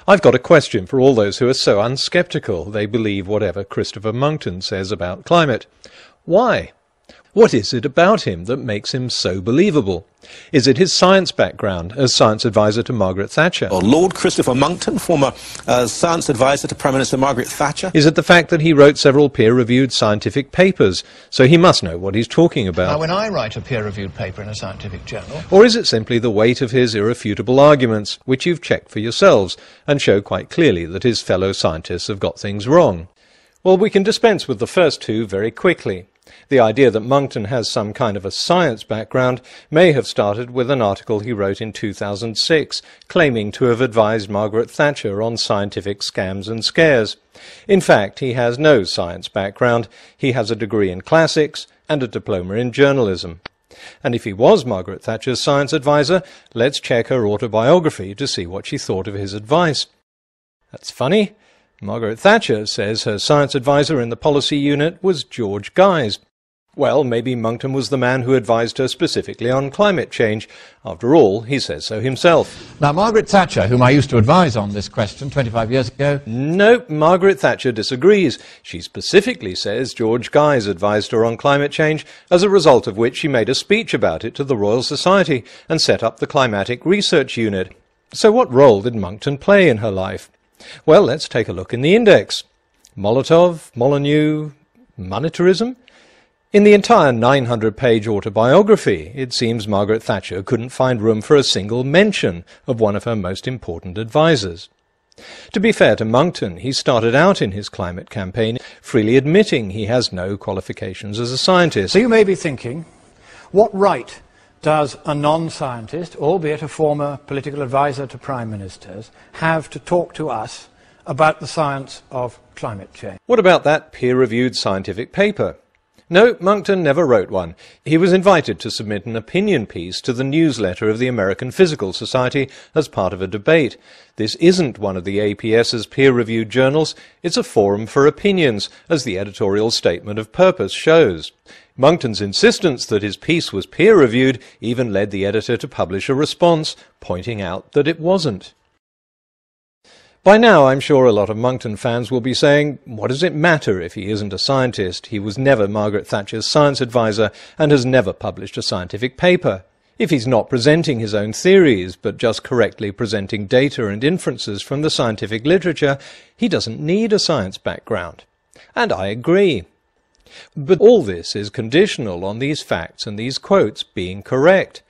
I've got a question for all those who are so unsceptical they believe whatever Christopher Monckton says about climate. Why? What is it about him that makes him so believable? Is it his science background as science advisor to Margaret Thatcher? Or Lord Christopher Monckton, former science advisor to Prime Minister Margaret Thatcher? Is it the fact that he wrote several peer-reviewed scientific papers, so he must know what he's talking about? Now, when I write a peer-reviewed paper in a scientific journal... Or is it simply the weight of his irrefutable arguments, which you've checked for yourselves, and show quite clearly that his fellow scientists have got things wrong? Well, we can dispense with the first two very quickly. The idea that Monckton has some kind of a science background may have started with an article he wrote in 2006, claiming to have advised Margaret Thatcher on scientific scams and scares. In fact, he has no science background. He has a degree in classics and a diploma in journalism. And if he was Margaret Thatcher's science advisor, let's check her autobiography to see what she thought of his advice. That's funny. Margaret Thatcher says her science advisor in the policy unit was George Guy's. Well, maybe Monckton was the man who advised her specifically on climate change. After all, he says so himself. Now, Margaret Thatcher, whom I used to advise on this question 25 years ago... Nope, Margaret Thatcher disagrees. She specifically says George Guy's advised her on climate change, as a result of which she made a speech about it to the Royal Society and set up the Climatic Research Unit. So what role did Monckton play in her life? Well, let's take a look in the index. Molotov, Molyneux, monetarism? In the entire 900-page autobiography, it seems Margaret Thatcher couldn't find room for a single mention of one of her most important advisers. To be fair to Monckton, he started out in his climate campaign freely admitting he has no qualifications as a scientist. So you may be thinking, what right does a non-scientist, albeit a former political advisor to prime ministers, have to talk to us about the science of climate change? What about that peer-reviewed scientific paper? No, Monckton never wrote one. He was invited to submit an opinion piece to the newsletter of the American Physical Society as part of a debate. This isn't one of the APS's peer-reviewed journals. It's a forum for opinions, as the editorial statement of purpose shows. Monckton's insistence that his piece was peer-reviewed even led the editor to publish a response, pointing out that it wasn't. By now, I'm sure a lot of Monckton fans will be saying, what does it matter if he isn't a scientist? He was never Margaret Thatcher's science advisor and has never published a scientific paper. If he's not presenting his own theories, but just correctly presenting data and inferences from the scientific literature, he doesn't need a science background. And I agree. But all this is conditional on these facts and these quotes being correct.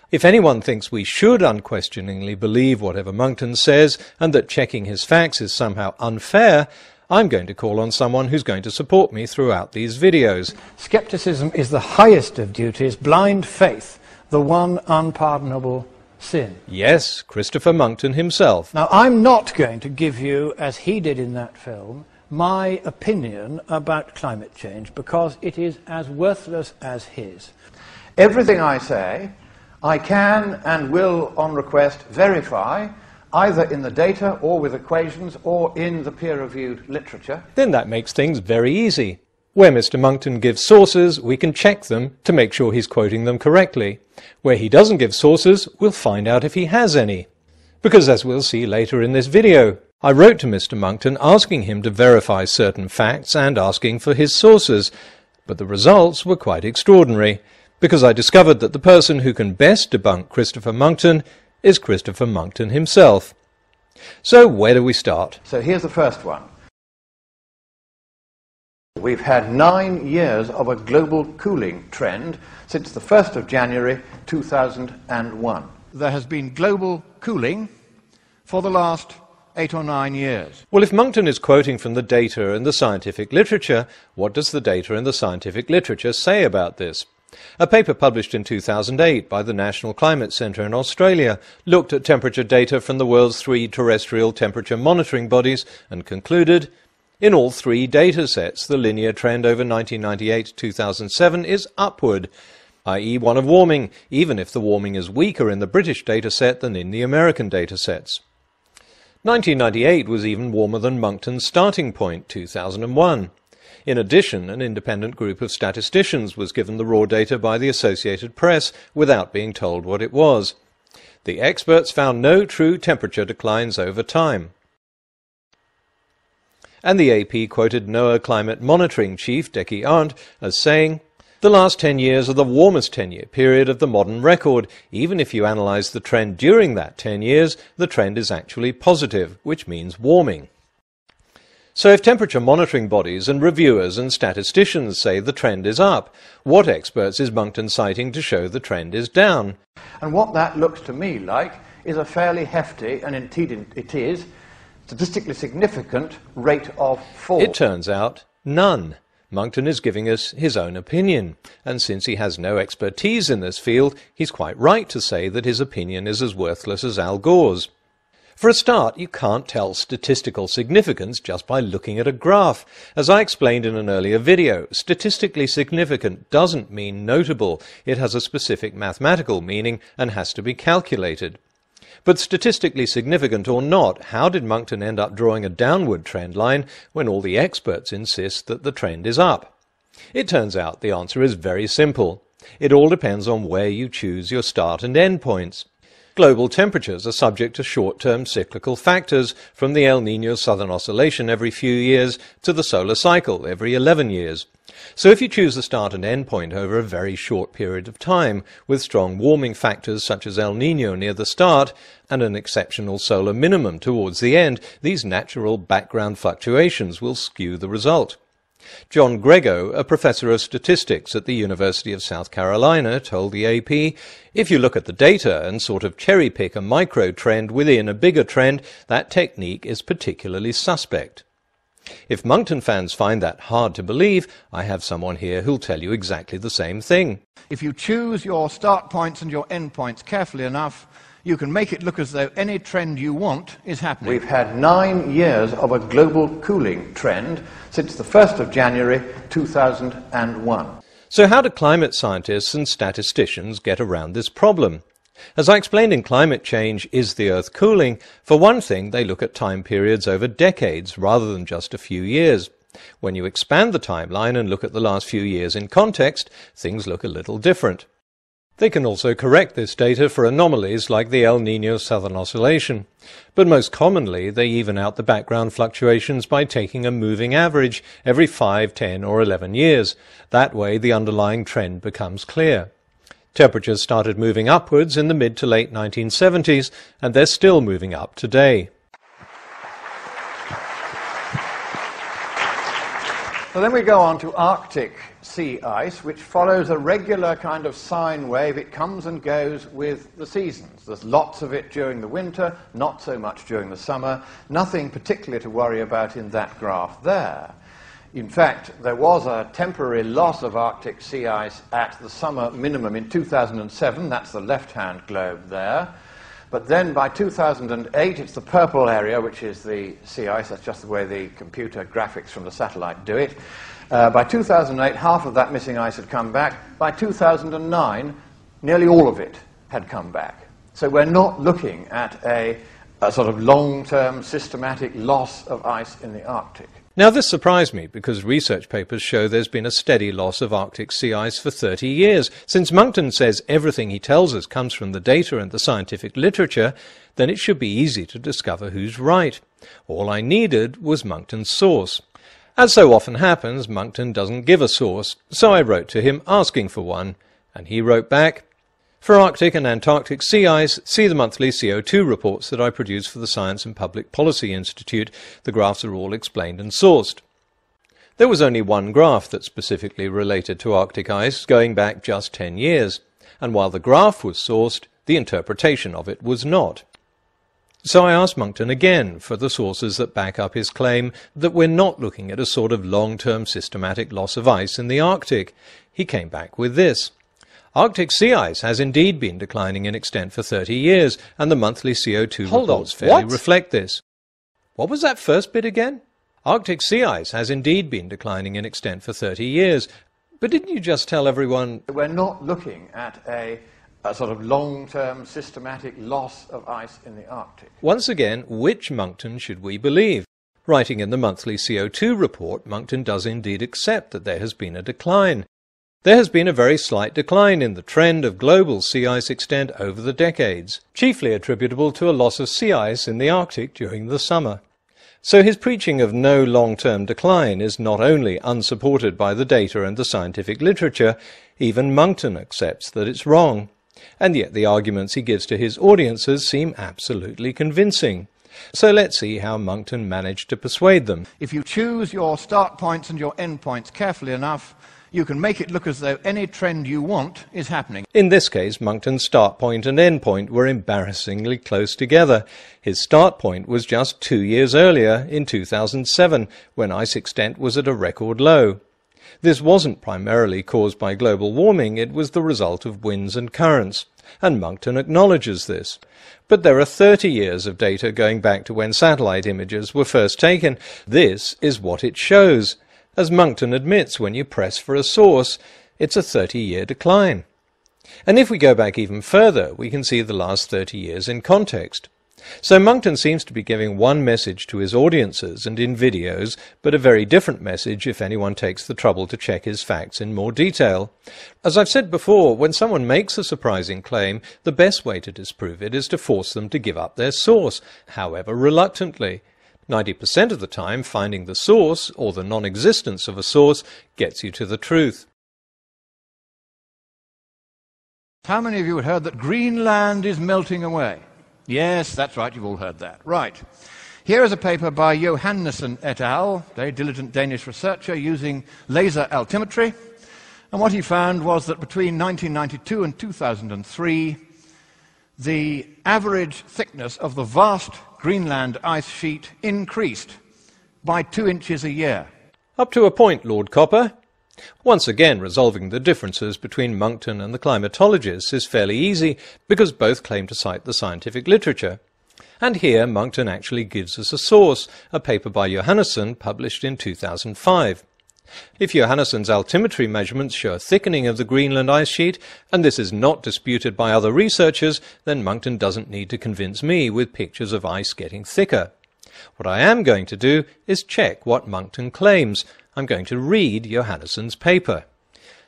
If anyone thinks we should unquestioningly believe whatever Monckton says and that checking his facts is somehow unfair, I'm going to call on someone who's going to support me throughout these videos. Skepticism is the highest of duties, blind faith, the one unpardonable sin. Yes, Christopher Monckton himself. Now, I'm not going to give you, as he did in that film, my opinion about climate change, because it is as worthless as his. Everything I say, I can and will, on request, verify, either in the data or with equations or in the peer-reviewed literature. Then that makes things very easy. Where Mr. Monckton gives sources, we can check them to make sure he's quoting them correctly. Where he doesn't give sources, we'll find out if he has any. Because as we'll see later in this video, I wrote to Mr. Monckton asking him to verify certain facts and asking for his sources, but the results were quite extraordinary, because I discovered that the person who can best debunk Christopher Monckton is Christopher Monckton himself. So where do we start? So here's the first one. We've had 9 years of a global cooling trend since the 1st of January 2001. There has been global cooling for the last 8 or 9 years. Well, if Monckton is quoting from the data and the scientific literature, what does the data and the scientific literature say about this? A paper published in 2008 by the National Climate Centre in Australia looked at temperature data from the world's 3 terrestrial temperature monitoring bodies and concluded, in all 3 data sets, the linear trend over 1998 to 2007 is upward, i.e. one of warming, even if the warming is weaker in the British data set than in the American data sets. 1998 was even warmer than Monckton's starting point, 2001. In addition, an independent group of statisticians was given the raw data by the Associated Press without being told what it was. The experts found no true temperature declines over time. And the AP quoted NOAA Climate Monitoring Chief Deki Arndt as saying, "The last 10 years are the warmest 10-year period of the modern record. Even if you analyse the trend during that 10 years, the trend is actually positive, which means warming." So if temperature monitoring bodies and reviewers and statisticians say the trend is up, what experts is Monckton citing to show the trend is down? And what that looks to me like is a fairly hefty, and indeed it is, statistically significant rate of fall. It turns out, none. Monckton is giving us his own opinion, and since he has no expertise in this field, he's quite right to say that his opinion is as worthless as Al Gore's. For a start, you can't tell statistical significance just by looking at a graph. As I explained in an earlier video, statistically significant doesn't mean notable. It has a specific mathematical meaning and has to be calculated. But statistically significant or not, how did Monckton end up drawing a downward trend line when all the experts insist that the trend is up? It turns out the answer is very simple. It all depends on where you choose your start and end points. Global temperatures are subject to short-term cyclical factors, from the El Niño Southern Oscillation every few years to the solar cycle every 11 years. So if you choose the start and end point over a very short period of time, with strong warming factors such as El Niño near the start and an exceptional solar minimum towards the end, these natural background fluctuations will skew the result. John Grego, a professor of statistics at the University of South Carolina, told the AP, "If you look at the data and sort of cherry-pick a micro-trend within a bigger trend, that technique is particularly suspect." If Monckton fans find that hard to believe, I have someone here who'll tell you exactly the same thing. If you choose your start points and your end points carefully enough, you can make it look as though any trend you want is happening. We've had 9 years of a global cooling trend since the 1st of January 2001. So how do climate scientists and statisticians get around this problem? As I explained in Climate Change, Is the Earth Cooling? For one thing, they look at time periods over decades rather than just a few years. When you expand the timeline and look at the last few years in context, things look a little different. They can also correct this data for anomalies like the El Niño Southern Oscillation. But most commonly, they even out the background fluctuations by taking a moving average every 5, 10 or 11 years. That way, the underlying trend becomes clear. Temperatures started moving upwards in the mid to late 1970s, and they're still moving up today. So then we go on to Arctic sea ice, which follows a regular kind of sine wave. It comes and goes with the seasons. There's lots of it during the winter, not so much during the summer. Nothing particularly to worry about in that graph there. In fact, there was a temporary loss of Arctic sea ice at the summer minimum in 2007. That's the left-hand globe there. But then by 2008, it's the purple area, which is the sea ice. That's just the way the computer graphics from the satellite do it. By 2008, half of that missing ice had come back. By 2009, nearly all of it had come back. So we're not looking at a sort of long-term systematic loss of ice in the Arctic. Now this surprised me because research papers show there's been a steady loss of Arctic sea ice for 30 years. Since Monckton says everything he tells us comes from the data and the scientific literature, then it should be easy to discover who's right. All I needed was Monckton's source. As so often happens, Monckton doesn't give a source, so I wrote to him asking for one, and he wrote back, "For Arctic and Antarctic sea ice, see the monthly CO2 reports that I produce for the Science and Public Policy Institute. The graphs are all explained and sourced." There was only one graph that specifically related to Arctic ice, going back just 10 years, and while the graph was sourced, the interpretation of it was not. So I asked Monckton again for the sources that back up his claim that we're not looking at a sort of long-term systematic loss of ice in the Arctic. He came back with this. Arctic sea ice has indeed been declining in extent for 30 years, and the monthly CO2 reports fairly reflect this. What was that first bit again? Arctic sea ice has indeed been declining in extent for 30 years. But didn't you just tell everyone... We're not looking at a sort of long-term systematic loss of ice in the Arctic. Once again, which Monckton should we believe? Writing in the monthly CO2 report, Monckton does indeed accept that there has been a decline. There has been a very slight decline in the trend of global sea ice extent over the decades, chiefly attributable to a loss of sea ice in the Arctic during the summer. So his preaching of no long-term decline is not only unsupported by the data and the scientific literature, even Monckton accepts that it's wrong. And yet the arguments he gives to his audiences seem absolutely convincing. So let's see how Monckton managed to persuade them. If you choose your start points and your end points carefully enough, you can make it look as though any trend you want is happening. In this case, Monckton's start point and end point were embarrassingly close together. His start point was just 2 years earlier, in 2007, when ice extent was at a record low. This wasn't primarily caused by global warming, it was the result of winds and currents, and Monckton acknowledges this. But there are 30 years of data going back to when satellite images were first taken. This is what it shows. As Monckton admits, when you press for a source, it's a 30-year decline. And if we go back even further, we can see the last 30 years in context. So Monckton seems to be giving one message to his audiences and in videos, but a very different message if anyone takes the trouble to check his facts in more detail. As I've said before, when someone makes a surprising claim, the best way to disprove it is to force them to give up their source, however reluctantly. 90% of the time, finding the source, or the non-existence of a source, gets you to the truth. How many of you have heard that Greenland is melting away? Yes, that's right, you've all heard that. Right. Here is a paper by Johannessen et al., very diligent Danish researcher, using laser altimetry. And what he found was that between 1992 and 2003, the average thickness of the vast Greenland ice sheet increased by 2 inches a year. Up to a point, Lord Copper. Once again, resolving the differences between Monckton and the climatologists is fairly easy, because both claim to cite the scientific literature. And here Monckton actually gives us a source, a paper by Johannessen published in 2005. If Johannessen's altimetry measurements show a thickening of the Greenland ice sheet, and this is not disputed by other researchers, then Monckton doesn't need to convince me with pictures of ice getting thicker. What I am going to do is check what Monckton claims. I'm going to read Johannessen's paper.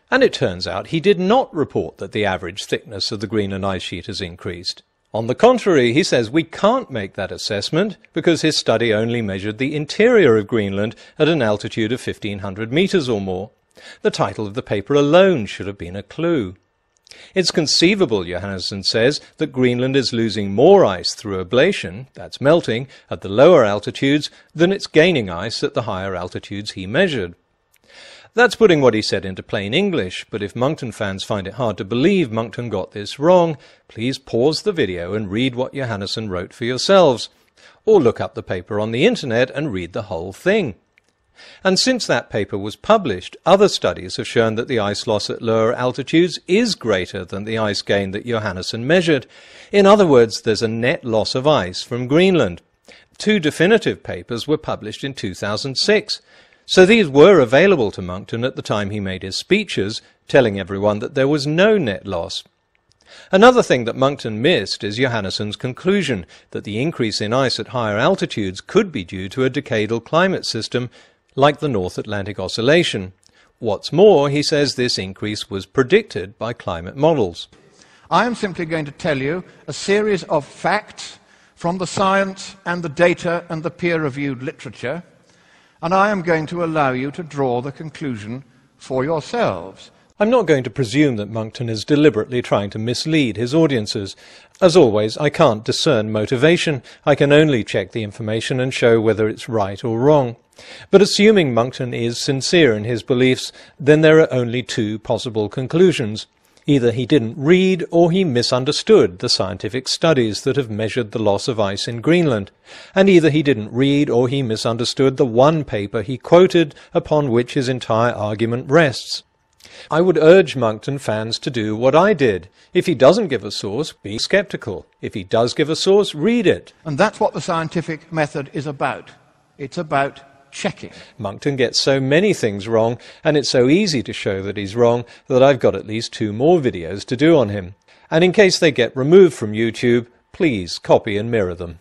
And it turns out he did not report that the average thickness of the Greenland ice sheet has increased. On the contrary, he says we can't make that assessment because his study only measured the interior of Greenland at an altitude of 1,500 meters or more. The title of the paper alone should have been a clue. It's conceivable, Johannessen says, that Greenland is losing more ice through ablation, that's melting, at the lower altitudes than it's gaining ice at the higher altitudes he measured. That's putting what he said into plain English, but if Monckton fans find it hard to believe Monckton got this wrong, please pause the video and read what Johannessen wrote for yourselves, or look up the paper on the internet and read the whole thing. And since that paper was published, other studies have shown that the ice loss at lower altitudes is greater than the ice gain that Johannessen measured. In other words, there's a net loss of ice from Greenland. 2 definitive papers were published in 2006. So these were available to Monckton at the time he made his speeches, telling everyone that there was no net loss. Another thing that Monckton missed is Johannessen's conclusion that the increase in ice at higher altitudes could be due to a decadal climate system like the North Atlantic Oscillation. What's more, he says this increase was predicted by climate models. I am simply going to tell you a series of facts from the science and the data and the peer-reviewed literature, and I am going to allow you to draw the conclusion for yourselves. I'm not going to presume that Monckton is deliberately trying to mislead his audiences. As always, I can't discern motivation. I can only check the information and show whether it's right or wrong. But assuming Monckton is sincere in his beliefs, then there are only 2 possible conclusions. Either he didn't read or he misunderstood the scientific studies that have measured the loss of ice in Greenland. And either he didn't read or he misunderstood the one paper he quoted upon which his entire argument rests. I would urge Monckton fans to do what I did. If he doesn't give a source, be skeptical. If he does give a source, read it. And that's what the scientific method is about. It's about checking. Monckton gets so many things wrong, and it's so easy to show that he's wrong, that I've got at least 2 more videos to do on him. And in case they get removed from YouTube, please copy and mirror them.